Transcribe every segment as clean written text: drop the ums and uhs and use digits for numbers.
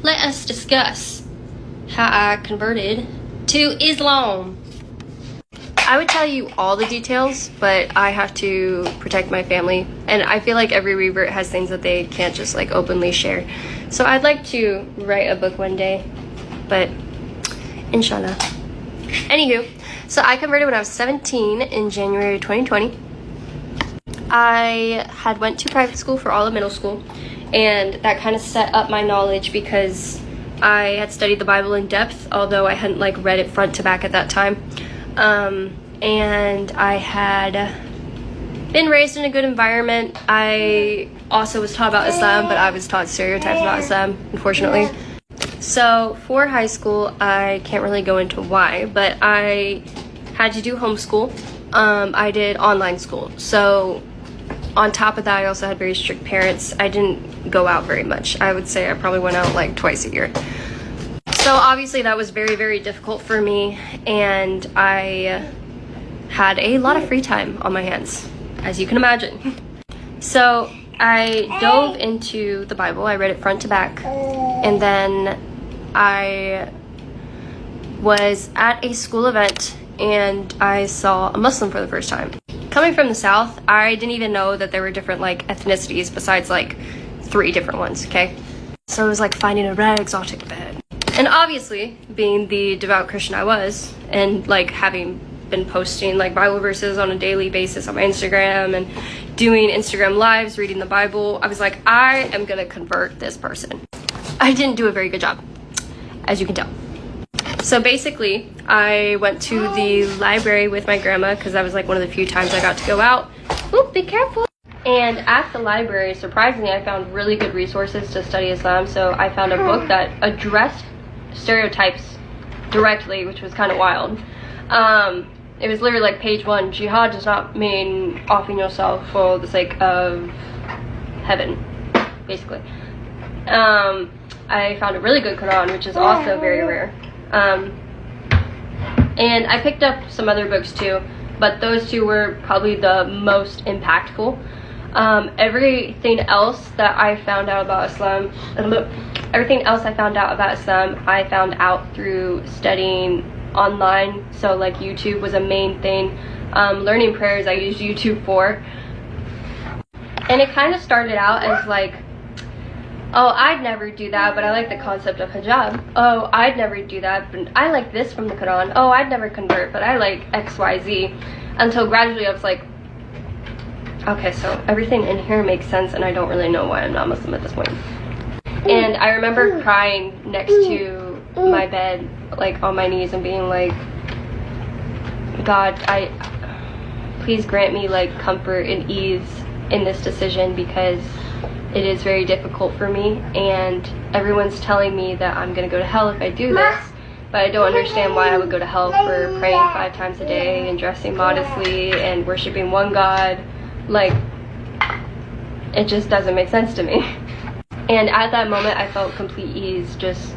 let us discuss how I converted to Islam. I would tell you all the details, but I have to protect my family, and I feel like every revert has things that they can't just like openly share. So I'd like to write a book one day, but inshallah. Anywho, so I converted when I was 17 in January 2020. I had went to private school for all of middle school, and that kind of set up my knowledge because I had studied the Bible in depth, although I hadn't like read it front to back at that time. And I had been raised in a good environment. I also was taught about Islam, but I was taught stereotypes about Islam, unfortunately. So for high school, I can't really go into why, but I had to do homeschool. I did online school. So on top of that, I also had very strict parents. I didn't go out very much. I would say I probably went out like twice a year. So obviously that was very, very difficult for me, and I had a lot of free time on my hands, as you can imagine. So I dove into the Bible. I read it front to back, and then I was at a school event and I saw a Muslim for the first time. Coming from the South, I didn't even know that there were different like ethnicities besides like 3 different ones, okay? So it was like finding a rare exotic bed. And obviously, being the devout Christian I was, and like having been posting like Bible verses on a daily basis on my Instagram and doing Instagram lives, reading the Bible, I was like, I am gonna convert this person. I didn't do a very good job, as you can tell. So basically, I went to the library with my grandma because that was like one of the few times I got to go out. Oop, be careful. And at the library, surprisingly, I found really good resources to study Islam. So I found a book that addressed stereotypes directly, which was kind of wild. It was literally like page 1, jihad does not mean offering yourself for the sake of heaven, basically. I found a really good Quran, which is also very rare. And I picked up some other books too, but those 2 were probably the most impactful. Everything else that I found out about Islam, I found out through studying online. So like YouTube was a main thing. Learning prayers I used YouTube for. And it kind of started out as like, oh, I'd never do that, but I like the concept of hijab. Oh, I'd never do that, but I like this from the Quran. Oh, I'd never convert, but I like XYZ. Until gradually I was like, okay, so everything in here makes sense, and I don't really know why I'm not Muslim at this point. And I remember crying next to my bed, like on my knees, and being like, God, please grant me like comfort and ease in this decision, because it is very difficult for me, and everyone's telling me that I'm gonna go to hell if I do this, but I don't understand why I would go to hell for praying 5 times a day and dressing modestly and worshiping one God. Like, it just doesn't make sense to me. And at that moment, I felt complete ease just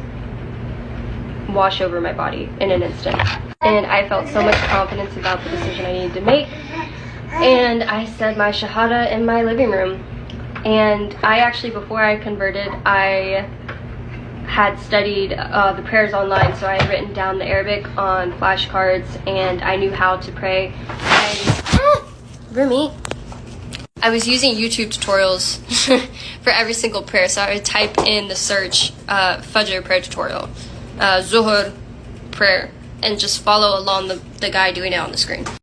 wash over my body in an instant. And I felt so much confidence about the decision I needed to make. And I said my shahada in my living room. And I actually, before I converted, I had studied the prayers online, so I had written down the Arabic on flashcards, and I knew how to pray. Rumi. I was using YouTube tutorials for every single prayer, so I would type in the search Fajr prayer tutorial, Zuhur prayer, and just follow along the guy doing it on the screen.